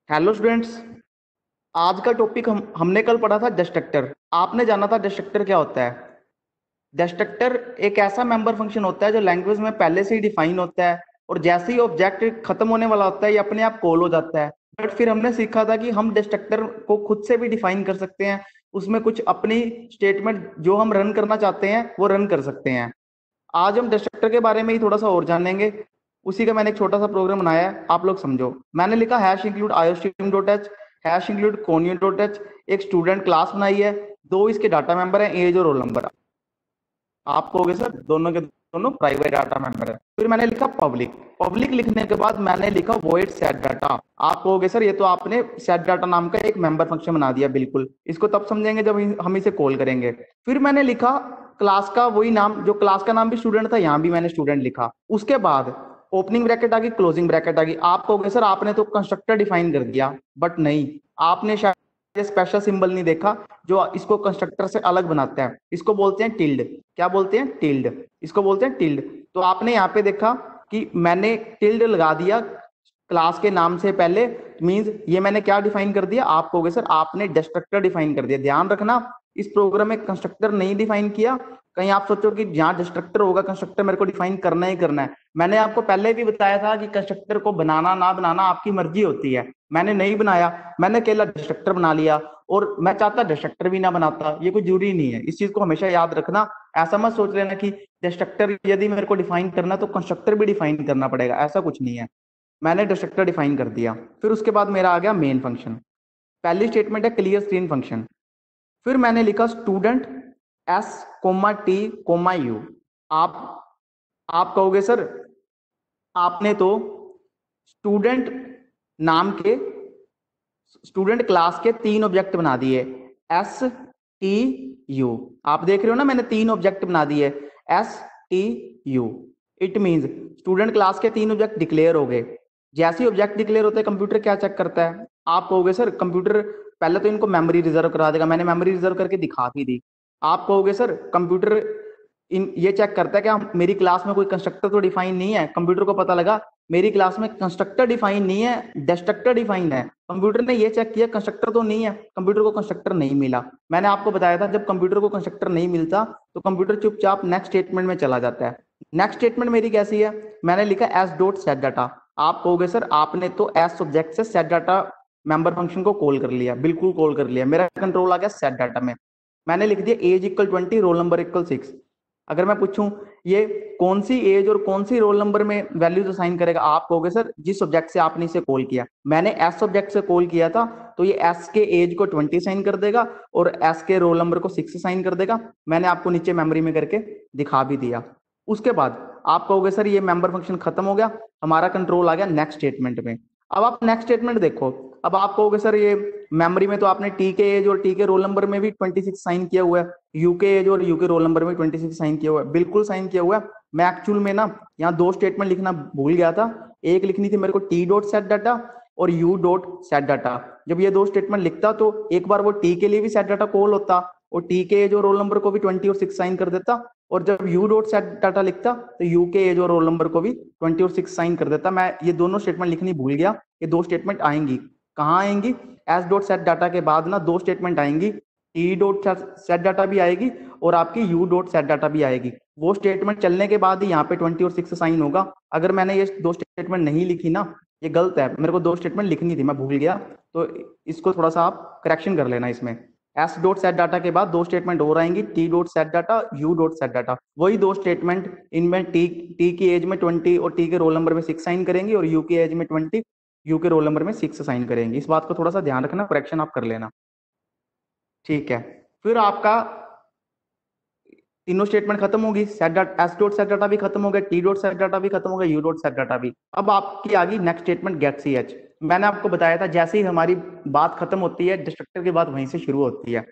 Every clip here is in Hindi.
Hello students. आज का टॉपिक हमने कल पढ़ा था डिस्ट्रक्टर। आपने जाना था डिस्ट्रक्टर क्या होता है। डिस्ट्रक्टर एक ऐसा मेंबर फंक्शन होता है जो लैंग्वेज में पहले से ही डिफाइन होता है, और जैसे ही ऑब्जेक्ट खत्म होने वाला होता है ये अपने आप कॉल हो जाता है। बट फिर हमने सीखा था कि हम डिस्ट्रक्टर को खुद से भी डिफाइन कर सकते हैं, उसमें कुछ अपनी स्टेटमेंट जो हम रन करना चाहते हैं वो रन कर सकते हैं। आज हम डिस्ट्रक्टर के बारे में ही थोड़ा सा और जानेंगे। उसी का मैंने एक छोटा सा प्रोग्राम बनाया है, आप लोग समझो। मैंने लिखा hash include iostream dot H, hash include conio dot H. एक स्टूडेंट क्लास बनाई है, दो इसके डाटा मेंबर हैं, एज और रोल नंबर। आप कहोगे सर दोनों के दोनों प्राइवेट डाटा मेंबर है। फिर मैंने लिखा पब्लिक। पब्लिक लिखने के बाद मैंने लिखा वॉइड सेट डाटा। आप कहोगे सर ये तो आपने सेट डाटा नाम का एक मेंबर फंक्शन बना दिया। बिल्कुल, इसको तब समझेंगे जब हम इसे कॉल करेंगे। फिर मैंने लिखा क्लास का वही नाम, जो क्लास का नाम भी स्टूडेंट था, यहां भी मैंने स्टूडेंट लिखा। उसके बाद ओपनिंग ब्रैकेट आ गई, क्लोजिंग ब्रैकेट आ गई। आप कहोगे सर आपने तो कंस्ट्रक्टर डिफाइन कर दिया, बट नहीं, आपने शायद स्पेशल सिंबल नहीं देखा जो इसको कंस्ट्रक्टर से अलग बनाता है। इसको बोलते हैं टिल्ड। क्या बोलते हैं? टिल्ड। इसको बोलते हैं टिल्ड। तो आपने यहाँ पे देखा कि मैंने टिल्ड लगा दिया क्लास के नाम से पहले। मींस ये मैंने क्या डिफाइन कर दिया? आप कहोगे सर आपने डिस्ट्रक्टर डिफाइन कर दिया। ध्यान रखना, इस प्रोग्राम में कंस्ट्रक्टर नहीं डिफाइन किया। कहीं आप सोचो कि जहां डिस्ट्रक्टर होगा कंस्ट्रक्टर मेरे को डिफाइन करना ही करना है। मैंने आपको पहले भी बताया था कि कंस्ट्रक्टर को बनाना ना बनाना आपकी मर्जी होती है। मैंने नहीं बनाया, मैंने अकेला डिस्ट्रक्टर बना लिया। और मैं चाहता डिस्ट्रक्टर भी ना बनाता, ये कोई जरूरी नहीं है। इस चीज को हमेशा याद रखना। ऐसा मत सोच लेना कि डिस्ट्रक्टर यदि मेरे को डिफाइन करना तो कंस्ट्रक्टर भी डिफाइन करना पड़ेगा, ऐसा कुछ नहीं है। मैंने डिस्ट्रक्टर डिफाइन कर दिया। फिर उसके बाद मेरा आ गया मेन फंक्शन। पहली स्टेटमेंट है क्लियर स्क्रीन फंक्शन। फिर मैंने लिखा student S comma T comma U. आप आप कहोगे सर आपने तो स्टूडेंट नाम के, स्टूडेंट क्लास के तीन ऑब्जेक्ट बना दिए, एस टी यू। आप देख रहे हो ना, मैंने तीन ऑब्जेक्ट बना दिए, S T U. It means student class के तीन ऑब्जेक्ट डिक्लेयर हो गए। जैसे ही ऑब्जेक्ट डिक्लेयर होते हैं कंप्यूटर क्या चेक करता है? आप कहोगे सर कंप्यूटर पहले तो इनको मेमोरी रिजर्व करा देगा। मैंने मेमोरी रिजर्व करके दिखा भी दी। आप कहोगे सर कंप्यूटर इन ये चेक करता है कि मेरी क्लास में कोई कंस्ट्रक्टर तो डिफाइन नहीं है। कंप्यूटर को पता लगा मेरी क्लास में कंस्ट्रक्टर डिफाइन नहीं है, डिस्ट्रक्टर डिफाइन है। कंप्यूटर ने ये चेक किया कंस्ट्रक्टर तो नहीं है, कंप्यूटर को कंस्ट्रक्टर नहीं मिला। मैंने आपको बताया था जब कंप्यूटर को कंस्ट्रक्टर नहीं मिलता तो कंप्यूटर चुपचाप नेक्स्ट स्टेटमेंट में चला जाता है। नेक्स्ट स्टेटमेंट मेरी कैसी है? मैंने लिखा एस डॉट सेट डाटा। आप कहोगे सर आपने तो एस ऑब्जेक्ट से सेट डाटा मेंबर फंक्शन को कॉल कर लिया। बिल्कुल कॉल कर लिया, मेरा कंट्रोल आ गया सेट डाटा में। मैंने लिख दिया age equal 20, roll number equal 6। अगर मैं पूछूं ये कौन सी एज और कौन सी रोल नंबर में वैल्यूज असाइन करेगा, आप कहोगे सर जिस ऑब्जेक्ट से आपने इसे कॉल किया। मैंने एस ऑब्जेक्ट से कॉल किया था तो ये एस के एज को 20 साइन कर देगा और एस के रोल नंबर को 6 साइन कर देगा। मैंने आपको नीचे मेमोरी में करके दिखा भी दिया। उसके बाद आप कहोगे सर ये मेंबर फंक्शन खत्म हो गया, हमारा कंट्रोल आ गया नेक्स्ट स्टेटमेंट में। अब आप नेक्स्ट स्टेटमेंट देखो। अब आप कहोगे सर ये मेमोरी में तो आपने टी के एज और टी के रोल नंबर में भी 26 साइन किया हुआ है, यू के एज और यू के रोल नंबर में 26 साइन किया हुआ है। बिल्कुल साइन किया हुआ है। मैं एक्चुअल में ना यहाँ दो स्टेटमेंट लिखना भूल गया था। एक लिखनी थी मेरे को टी डॉट सेट डाटा और यू डॉट सेट डाटा। जब ये दो स्टेटमेंट लिखता तो एक बार वो टी के लिए भी सेट डाटा कॉल होता और टी के एज और रोल नंबर को भी 20 और 6 साइन कर देता। और जब यू डॉट सेट डाटा लिखता तो यू के एज और रोल नंबर को भी 20 और 6 साइन कर देता। मैं ये दोनों स्टेटमेंट लिखनी भूल गया। ये दो स्टेटमेंट आएंगी कहाँ आएंगी? एस डॉट सेट डाटा के बाद ना दो स्टेटमेंट आएंगी, टी डॉट सेट डाटा भी आएगी और आपकी यू डॉट सेट डाटा भी आएगी। वो स्टेटमेंट चलने के बाद ही यहाँ पे 20 और 6 साइन होगा। अगर मैंने ये दो स्टेटमेंट नहीं लिखी ना, ये गलत है। मेरे को दो स्टेटमेंट लिखनी थी, मैं भूल गया। तो इसको थोड़ा सा आप करेक्शन कर लेना इसमें। एस डॉट सेट डाटा के बाद दो स्टेटमेंट और आएंगी, T dot set data, U dot set data. वही दो स्टेटमेंट इनमें टी की एज में 20 और टी के रोल नंबर में 6 साइन करेंगी और यू की एज में 20, यू के रोल नंबर में 6 साइन करेंगे। इस बात को थोड़ा सा ध्यान रखना, करेक्शन आप कर लेना। ठीक है। फिर आपका तीनों स्टेटमेंट खत्म होगी। Set data, S dot set data भी खत्म हो गया, टी डॉट सेट डाटा भी खत्म हो गया, यू डॉट सेट डाटा भी। अब आपकी आ गई next statement get C H. मैंने आपको बताया था जैसे ही हमारी बात खत्म होती है डिस्ट्रक्टर की बात वहीं से शुरू होती है।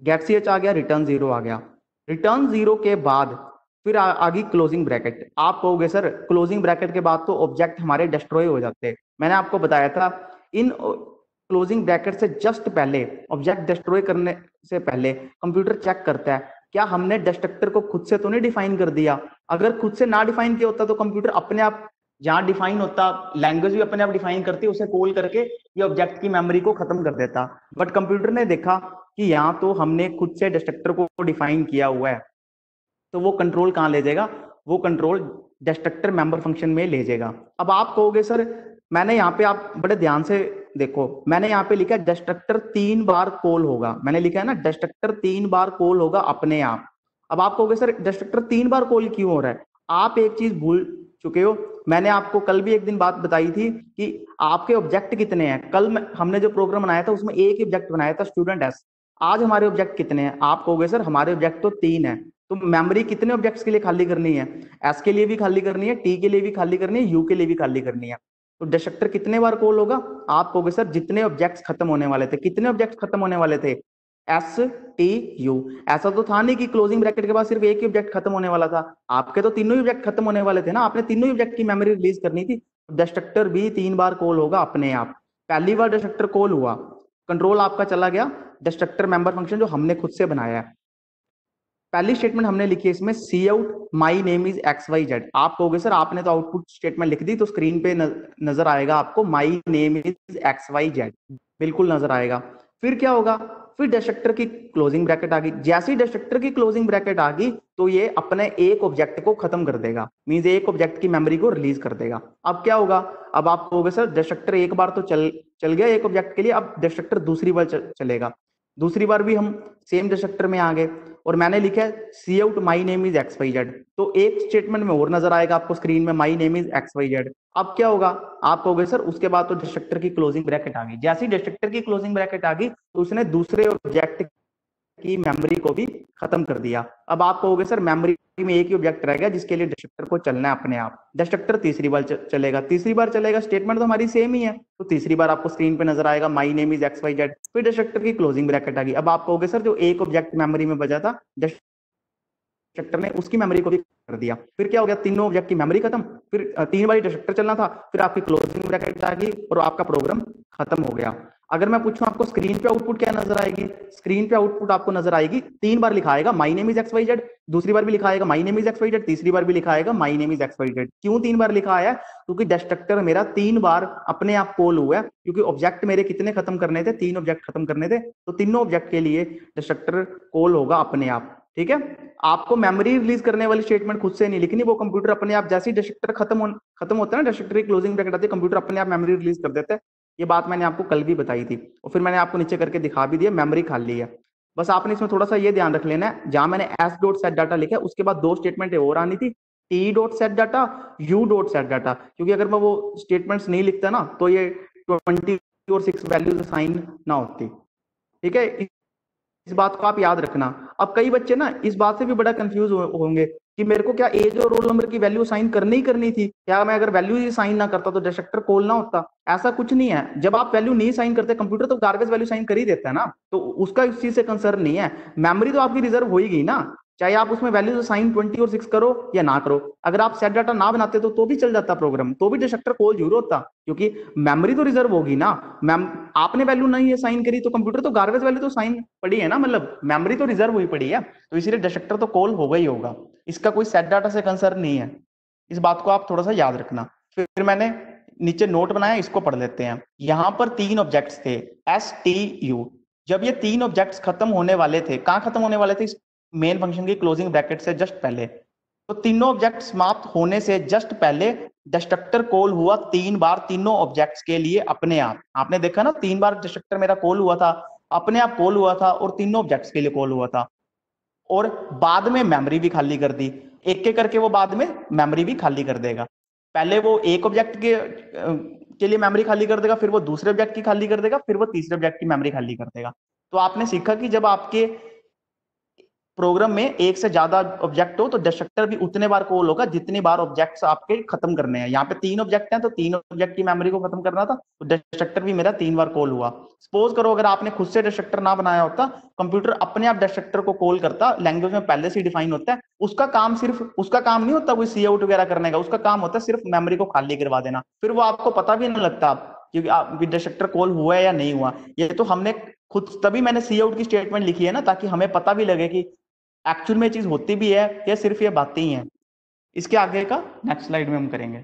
गेट सी एच आ गया, रिटर्न जीरो आ गया। रिटर्न जीरो के बाद फिर आ गई क्लोजिंग ब्रैकेट। आप कहोगे सर क्लोजिंग ब्रैकेट के बाद तो ऑब्जेक्ट हमारे डिस्ट्रॉय हो जाते हैं। मैंने आपको बताया था इन क्लोजिंग ब्रैकेट से जस्ट पहले, ऑब्जेक्ट डिस्ट्रॉय करने से पहले कंप्यूटर चेक करता है क्या हमने डिस्ट्रक्टर को खुद से तो नहीं डिफाइन कर दिया। अगर खुद से ना डिफाइन किया होता तो कंप्यूटर अपने आप जहां डिफाइन होता, लैंग्वेज भी अपने आप डिफाइन करती, उसे कॉल करके ये ऑब्जेक्ट की मेमोरी को खत्म कर देता। बट कंप्यूटर ने देखा कि यहाँ तो हमने खुद से डिस्ट्रक्टर को डिफाइन किया हुआ है, तो वो कंट्रोल कहाँ ले जाएगा, वो कंट्रोल डिस्ट्रक्टर मेंबर फंक्शन में ले जाएगा। अब आप कहोगे सर मैंने यहाँ पे, आप बड़े ध्यान से देखो, मैंने यहाँ पे लिखा है डिस्ट्रक्टर 3 बार कॉल होगा, मैंने लिखा है ना डिस्ट्रक्टर 3 बार कॉल होगा अपने आप। अब आप कहोगे सर डिस्ट्रक्टर 3 बार कॉल क्यों हो रहा है? आप एक चीज भूल चुके हो, मैंने आपको कल भी एक दिन बात बताई थी कि आपके ऑब्जेक्ट कितने हैं। कल हमने जो प्रोग्राम बनाया था उसमें एक ही ऑब्जेक्ट बनाया था स्टूडेंट एस। आज हमारे ऑब्जेक्ट कितने हैं? आप कहोगे सर हमारे ऑब्जेक्ट तो 3 है। तो मेमोरी कितने ऑब्जेक्ट्स के लिए खाली करनी है? एस के लिए भी खाली करनी है, टी के लिए भी खाली करनी है, यू के लिए भी खाली करनी है। तो डिस्ट्रक्टर कितने बार कॉल होगा? आप कहोगे सर जितने ऑब्जेक्ट्स खत्म होने वाले थे। कितने ऑब्जेक्ट्स खत्म होने वाले थे? S T U. ऐसा तो था नहीं कि क्लोजिंग ब्रैकेट के बाद सिर्फ एक ही ऑब्जेक्ट खत्म होने वाला था, आपके तो तीनों ही ऑब्जेक्ट खत्म होने वाले थे ना, आपने तीनों ही ऑब्जेक्ट की मेमोरी रिलीज करनी थी। डिस्ट्रक्टर भी 3 बार कॉल होगा अपने आप। पहली बार डिस्ट्रक्टर कॉल हुआ, कंट्रोल आपका चला गया डिस्ट्रक्टर मेंबर फंक्शन जो हमने खुद से बनाया है। पहली स्टेटमेंट हमने लिखी है इसमें, see out my name is X Y Z. आप कहोगे सर आपने तो आउटपुट स्टेटमेंट लिख दी, तो स्क्रीन पे नजर आएगा आपको my name is X Y Z, बिल्कुल नजर आएगा। फिर क्या होगा? फिर डिस्ट्रक्टर की क्लोजिंग ब्रैकेट आ गई। जैसे ही डिस्ट्रक्टर की क्लोजिंग ब्रैकेट आ गई तो ये अपने एक ऑब्जेक्ट को खत्म कर देगा, मींस एक ऑब्जेक्ट की मेमोरी को रिलीज कर देगा। अब क्या होगा? अब आप कहोगे सर डिस्ट्रक्टर एक बार तो चल गया एक ऑब्जेक्ट के लिए, अब डिस्ट्रक्टर दूसरी बार चलेगा। दूसरी बार भी हम सेम डिस्ट्रक्टर में आ गए और मैंने लिखा है see out my name is X Y Z. तो एक स्टेटमेंट में और नजर आएगा आपको स्क्रीन में my name is X Y Z. अब क्या होगा? आप कहोगे सर उसके बाद तो डिस्ट्रक्टर की क्लोजिंग ब्रैकेट आ गई। जैसे ही डिस्ट्रक्टर की क्लोजिंग ब्रैकेट आ गई तो उसने दूसरे ऑब्जेक्ट की मेमोरी को भी खत्म कर दिया। अब आप कहोगे सर मेमोरी में एक ही ऑब्जेक्ट रह गया जिसके लिए डिस्ट्रक्टर को चलना है अपने आप। डिस्ट्रक्टर तीसरी बार चलेगा, तीसरी बार चलेगा, स्टेटमेंट तो हमारी सेम ही है, तो तीसरी बार आपको स्क्रीन पे नजर आएगा my name is X Y Z. फिर डिस्ट्रक्टर की क्लोजिंग ब्रैकेट आ गई। अब आप कहोगे सर जो एक ऑब्जेक्ट मेमोरी में बचा था डिस्ट्रक्टर ने उसकी मेमोरी को भी कर दिया। फिर क्या हो गया? तीनों ऑब्जेक्ट की मेमोरी खत्म। फिर 3 बार डिस्ट्रक्टर चलना था, फिर आपकी क्लोजिंग ब्रैकेट आ गई और आपका प्रोग्राम खत्म हो गया। अगर मैं पूछूं आपको स्क्रीन पे आउटपुट क्या नजर आएगी? स्क्रीन पे आउटपुट आपको नजर आएगी 3 बार लिखा आएगा my name is X Y Z, दूसरी बार भी लिखा आएगा my name is X Y Z, तीसरी बार भी लिखा आएगा my name is X Y Z. क्यों 3 बार लिखा आया? क्योंकि डिस्ट्रक्टर मेरा 3 बार अपने आप कॉल हुआ है, क्योंकि ऑब्जेक्ट मेरे कितने खत्म करने थे? 3 ऑब्जेक्ट खत्म करने थे, तो तीनों ऑब्जेक्ट के लिए डिस्ट्रक्टर कॉल होगा अपने आप। ठीक है, आपको मेमोरी रिलीज करने वाली स्टेटमेंट खुद से नहीं लिखनी, वो कंप्यूटर अपने आप, जैसे ही डिस्ट्रक्टर खत्म होता है ना, डिस्ट्रक्टर की क्लोजिंग ब्रैकेट आती है, कंप्यूटर अपने आप मेमोरी रिलीज कर देता है। ये बात मैंने आपको कल भी बताई थी और फिर मैंने आपको नीचे करके दिखा भी दिया, मेमोरी खाली है। बस आपने इसमें थोड़ा सा ये ध्यान रख लेना है, जहां मैंने एस डॉट सेट डाटा लिखा है उसके बाद 2 स्टेटमेंट और आनी थी, T dot set data, U dot set data, क्योंकि अगर मैं वो स्टेटमेंट्स नहीं लिखता ना तो ये 20 और 6 वैल्यूज असाइन ना होती। ठीक है, इस बात को आप याद रखना। अब कई बच्चे ना इस बात से भी बड़ा कंफ्यूज होंगे कि मेरे को क्या एज और रोल नंबर की वैल्यू असाइन करनी ही करनी थी, क्या मैं अगर वैल्यू ही साइन ना करता तो डिस्ट्रक्टर कॉल ना होता? ऐसा कुछ नहीं है। जब आप वैल्यू नहीं साइन करते, कंप्यूटर तो गार्बेज वैल्यू साइन कर ही देता है ना, तो उसका इस चीज से कंसर्न नहीं है। मेमोरी तो आपकी रिजर्व हो ही गई ना, चाहे आप उसमें वैल्यूज असाइन 20 और 6 करो या ना करो। अगर आप सेट डाटा ना बनाते तो भी चल जाता प्रोग्राम, तो भी डिस्ट्रक्टर कॉल जरूर होता, क्योंकि मेमोरी तो रिजर्व होगी ना। मैम आपने वैल्यू नहीं साइन करी तो कंप्यूटर तो गार्बेज वैल्यू तो साइन पड़ी है ना, मतलब मेमोरी तो रिजर्व हुई पड़ी है, तो इसीलिए डिस्ट्रक्टर तो कॉल होगा ही होगा। इसका कोई सेट डाटा से कंसर्न नहीं है, इस बात को आप थोड़ा सा याद रखना। फिर मैंने नीचे नोट बनाया, इसको पढ़ लेते हैं। यहां पर 3 ऑब्जेक्ट्स थे एस टी यू। जब ये 3 ऑब्जेक्ट्स खत्म होने वाले थे, कहां खत्म होने वाले थे? इस मेन फंक्शन की क्लोजिंग ब्रैकेट से जस्ट पहले। तो तीनों ऑब्जेक्ट समाप्त होने से जस्ट पहले डिस्ट्रक्टर कॉल हुआ 3 बार तीनों ऑब्जेक्ट्स के लिए अपने आप। आपने देखा ना 3 बार डिस्ट्रक्टर मेरा कॉल हुआ था, अपने आप कॉल हुआ था और तीनों ऑब्जेक्ट्स के लिए कॉल हुआ था। और बाद में मेमोरी भी खाली कर दी, एक एक करके वो बाद में मेमोरी भी खाली कर देगा। पहले वो एक ऑब्जेक्ट के लिए मेमोरी खाली कर देगा, फिर वो दूसरे ऑब्जेक्ट की खाली कर देगा, फिर वो तीसरे ऑब्जेक्ट की मेमोरी खाली कर देगा। तो आपने सीखा कि जब आपके प्रोग्राम में एक से ज्यादा ऑब्जेक्ट हो तो डिस्ट्रक्टर भी उतने बार कॉल होगा जितनी बार ऑब्जेक्ट्स आपके खत्म करने हैं। यहाँ पे 3 ऑब्जेक्ट हैं तो 3 ऑब्जेक्ट की मेमोरी को खत्म करना था, तो डिस्ट्रक्टर भी मेरा 3 बार कॉल हुआ। सपोज करो अगर आपने खुद से डिस्ट्रक्टर ना बनाया होता, कंप्यूटर अपने आप डिस्ट्रक्टर को कॉल करता, लैंग्वेज में पहले से डिफाइन होता है, उसका काम नहीं होता कोई सी आउट वगैरह करने का, उसका काम होता है सिर्फ मेमोरी को खाली करवा देना, फिर वो आपको पता भी नहीं लगता क्योंकि डिस्ट्रक्टर कॉल हुआ है या नहीं हुआ। ये तो हमने खुद, तभी मैंने सी आउट की स्टेटमेंट लिखी है ना, ताकि हमें पता भी लगे कि एक्चुअल में चीज होती भी है या सिर्फ ये बातें ही हैं। इसके आगे का नेक्स्ट स्लाइड में हम करेंगे।